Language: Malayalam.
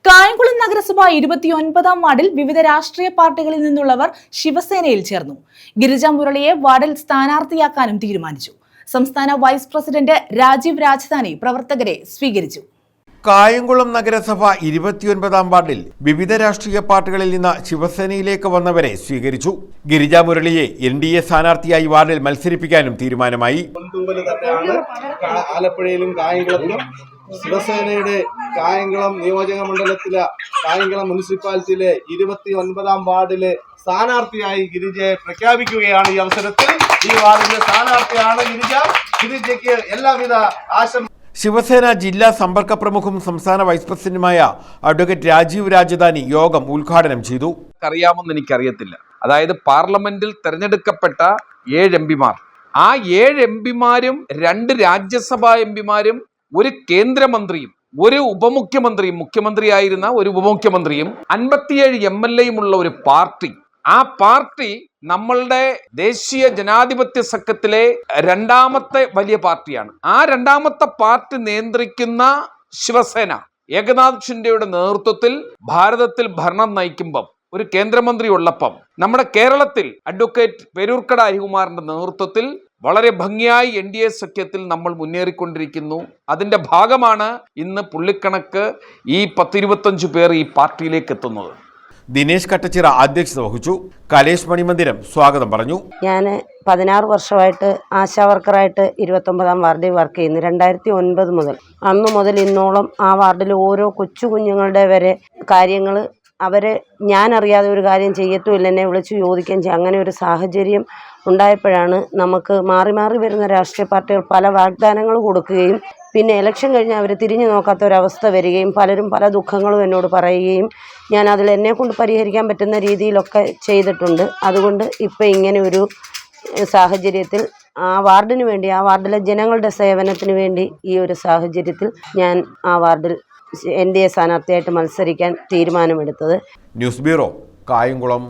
കായംകുളം നഗരസഭ 29-ാം വാർഡിൽ വിവിധ രാഷ്ട്രീയ പാർട്ടികളിൽ നിന്നുള്ളവർ ശിവസേനയിൽ ചേർന്നു. ഗിരിജ മുരളിയെ വാർഡിൽ സ്ഥാനാർത്ഥിയാക്കാനും തീരുമാനിച്ചു. സംസ്ഥാന വൈസ് പ്രസിഡന്റ് രാജീവ് രാജധാനി പ്രവർത്തകരെ സ്വീകരിച്ചു. കായംകുളം നഗരസഭ 29-ാം വാർഡിൽ വിവിധ രാഷ്ട്രീയ പാർട്ടികളിൽ നിന്ന് ശിവസേനയിലേക്ക് വന്നവരെ സ്വീകരിച്ചു. ഗിരിജ മുരളിയെ NDA സ്ഥാനാർത്ഥിയായി വാർഡിൽ മത്സരിപ്പിക്കാനും തീരുമാനമായി. ആലപ്പുഴയിലും കായംകുളത്തും ശിവസേനയുടെ കായംകുളം നിയോജക മണ്ഡലത്തിലെ കായംകുളം മുനിസിപ്പാലിറ്റിയിലെ 29-ാം വാർഡിലെ സ്ഥാനാർത്ഥിയായി ഗിരിജയെ പ്രഖ്യാപിക്കുകയാണ്. ഈ അവസരത്തിൽ ഈ വാർഡിലെ സ്ഥാനാർത്ഥിയാണ് ഗിരിജയ്ക്ക് എല്ലാവിധ ആശംസ. ശിവസേന ജില്ലാ സമ്പർക്ക പ്രമുഖും സംസ്ഥാന വൈസ് പ്രസിഡന്റുമായ അഡ്വക്കേറ്റ് രാജീവ് രാജധാനി യോഗം ഉദ്ഘാടനം ചെയ്തു. അറിയാമെന്ന് എനിക്കറിയത്തില്ല. അതായത് പാർലമെന്റിൽ തെരഞ്ഞെടുക്കപ്പെട്ട 7 എംപിമാർ, ആ 7 എംപിമാരും 2 രാജ്യസഭാ എംപിമാരും ഒരു കേന്ദ്രമന്ത്രിയും ഒരു ഉപമുഖ്യമന്ത്രിയും, മുഖ്യമന്ത്രിയായിരുന്ന ഒരു ഉപമുഖ്യമന്ത്രിയും 57 MLAയും ഉള്ള ഒരു പാർട്ടി. ആ പാർട്ടി നമ്മളുടെ ദേശീയ ജനാധിപത്യ സഖ്യത്തിലെ 2ാമത്തെ വലിയ പാർട്ടിയാണ്. ആ 2ാമത്തെ പാർട്ടി നിയന്ത്രിക്കുന്ന ശിവസേന ഏകനാഥ് ഷിൻഡെയുടെ നേതൃത്വത്തിൽ ഭാരതത്തിൽ ഭരണം നയിക്കുമ്പം ഒരു കേന്ദ്രമന്ത്രി ഉള്ളപ്പം നമ്മുടെ കേരളത്തിൽ അഡ്വക്കേറ്റ് പേരൂർക്കട ഹരികുമാറിന്റെ നേതൃത്വത്തിൽ വളരെ ഭംഗിയായി NDA സഖ്യത്തിൽ നമ്മൾ മുന്നേറിക്കൊണ്ടിരിക്കുന്നു. അതിന്റെ ഭാഗമാണ് ഇന്ന് പുള്ളിക്കണക്ക് ഈ 10-25 പേർ ഈ പാർട്ടിയിലേക്ക് എത്തുന്നത്. ദിനേശ് കട്ടച്ചിറ അധ്യക്ഷത വഹിച്ചു. കലേഷ് മണിമന്ദിരം സ്വാഗതം പറഞ്ഞു. ഞാൻ 16 വർഷമായിട്ട് ആശാ വർക്കറായിട്ട് 29-ാം വാർഡിൽ വർക്ക് ചെയ്യുന്നു. 2009 മുതൽ അന്നു മുതൽ ഇന്നോളം ആ വാർഡിൽ ഓരോ കൊച്ചു കുഞ്ഞുങ്ങളുടെ വരെ കാര്യങ്ങൾ ഞാനറിയാതെ ഒരു കാര്യം ചെയ്യത്തുമില്ല, എന്നെ വിളിച്ച് ചോദിക്കുകയും ചെയ്യും. അങ്ങനെ ഒരു സാഹചര്യം ഉണ്ടായപ്പോഴാണ് നമുക്ക് മാറി മാറി വരുന്ന രാഷ്ട്രീയ പാർട്ടികൾ പല വാഗ്ദാനങ്ങൾ കൊടുക്കുകയും പിന്നെ ഇലക്ഷൻ കഴിഞ്ഞ് അവർ തിരിഞ്ഞു നോക്കാത്ത ഒരവസ്ഥ വരികയും പലരും പല ദുഃഖങ്ങളും എന്നോട് പറയുകയും ഞാൻ അതിൽ എന്നെക്കൊണ്ട് പരിഹരിക്കാൻ പറ്റുന്ന രീതിയിലൊക്കെ ചെയ്തിട്ടുണ്ട്. അതുകൊണ്ട് ഇപ്പോൾ ഇങ്ങനെ ഒരു സാഹചര്യത്തിൽ ആ വാർഡിന് വേണ്ടി, ആ വാർഡിലെ ജനങ്ങളുടെ സേവനത്തിന് വേണ്ടി ഈ ഒരു സാഹചര്യത്തിൽ ഞാൻ ആ വാർഡിൽ NDA സ്ഥാനാർത്ഥിയായിട്ട് മത്സരിക്കാൻ തീരുമാനമെടുത്തത്. News bureau, Kayamkulam.